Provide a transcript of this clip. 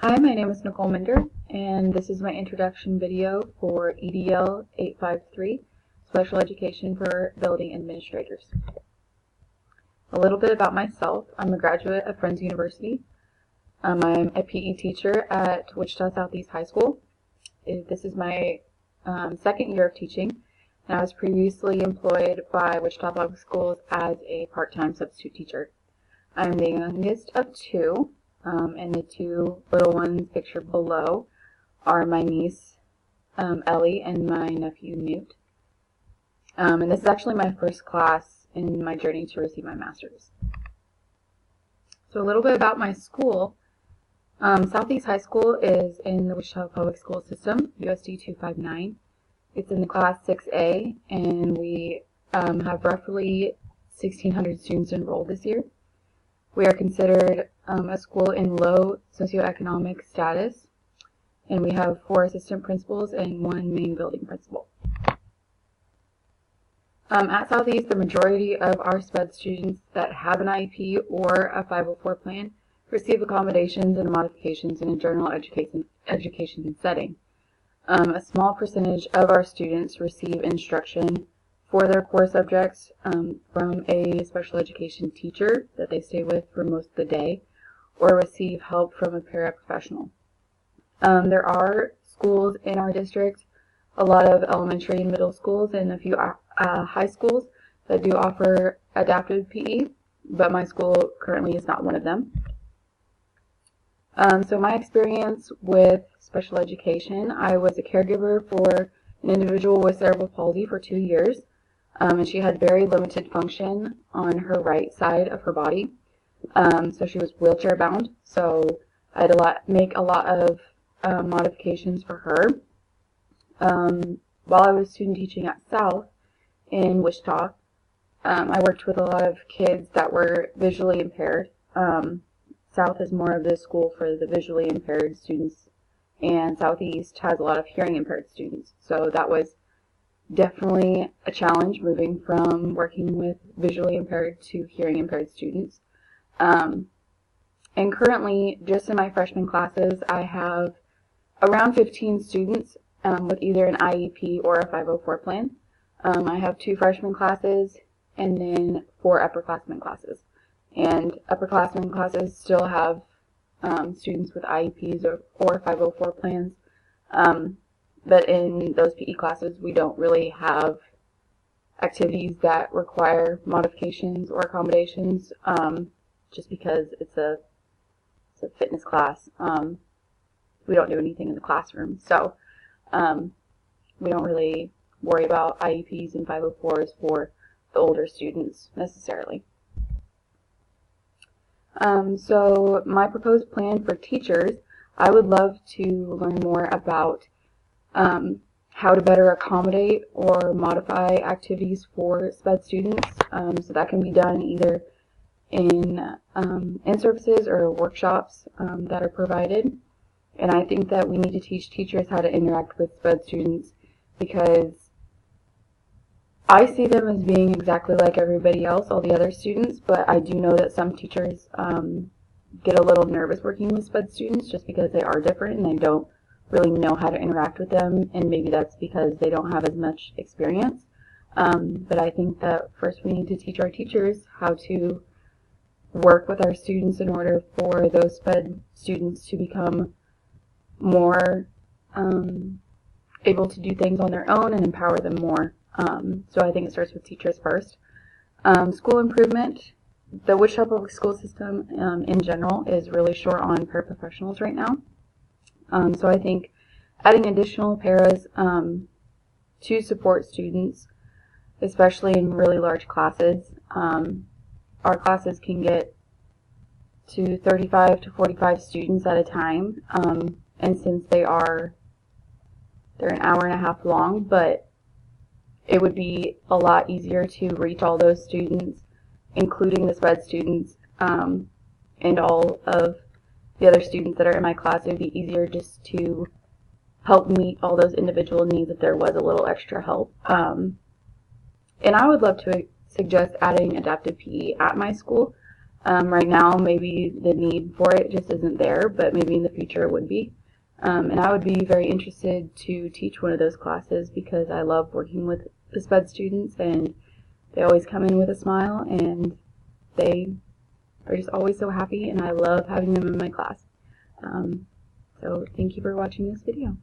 Hi, my name is Nicole Minder, and this is my introduction video for EDL853, Special Education for Building Administrators. A little bit about myself. I'm a graduate of Friends University. I'm a PE teacher at Wichita Southeast High School. This is my second year of teaching, and I was previously employed by Wichita Public Schools as a part-time substitute teacher. I'm the youngest of two. And the two little ones pictured below are my niece, Ellie, and my nephew, Newt. And this is actually my first class in my journey to receive my master's. So a little bit about my school. Southeast High School is in the Wichita Public School System, USD 259. It's in the class 6A, and we have roughly 1,600 students enrolled this year. We are considered a school in low socioeconomic status, and we have 4 assistant principals and 1 main building principal. At Southeast, the majority of our SPED students that have an IEP or a 504 plan receive accommodations and modifications in a general education setting. A small percentage of our students receive instruction for their core subjects from a special education teacher that they stay with for most of the day, or receive help from a paraprofessional. There are schools in our district, a lot of elementary and middle schools, and a few high schools that do offer adaptive PE, but my school currently is not one of them. So my experience with special education, I was a caregiver for an individual with cerebral palsy for 2 years. And she had very limited function on her right side of her body. So she was wheelchair bound. So I had to make a lot of modifications for her. While I was student teaching at South in Wichita, I worked with a lot of kids that were visually impaired. South is more of the school for the visually impaired students, and Southeast has a lot of hearing impaired students. So that was definitely a challenge moving from working with visually impaired to hearing impaired students. And currently, just in my freshman classes, I have around 15 students with either an IEP or a 504 plan. I have 2 freshman classes and then 4 upperclassmen classes. And upperclassmen classes still have students with IEPs or 504 plans. But in those PE classes, we don't really have activities that require modifications or accommodations, just because it's a fitness class. We don't do anything in the classroom, so we don't really worry about IEPs and 504s for the older students necessarily. So my proposed plan for teachers, I would love to learn more about how to better accommodate or modify activities for SPED students. So that can be done either in services or workshops that are provided. And I think that we need to teach teachers how to interact with SPED students, because I see them as being exactly like everybody else, all the other students, but I do know that some teachers get a little nervous working with SPED students just because they are different and they don't really know how to interact with them, and maybe that's because they don't have as much experience. But I think that first we need to teach our teachers how to work with our students in order for those SPED students to become more able to do things on their own and empower them more. So I think it starts with teachers first. School improvement. The Wichita Public School System in general is really short on paraprofessionals right now. So I think adding additional paras to support students, especially in really large classes. Our classes can get to 35 to 45 students at a time, and since they're an hour and a half long, but it would be a lot easier to reach all those students, including the SPED students, and all of the other students that are in my class. It would be easier just to help meet all those individual needs if there was a little extra help. And I would love to suggest adding adaptive PE at my school. Right now, maybe the need for it just isn't there, but maybe in the future it would be. And I would be very interested to teach one of those classes because I love working with the SPED students, and they always come in with a smile, and they are just always so happy, and I love having them in my class. So thank you for watching this video.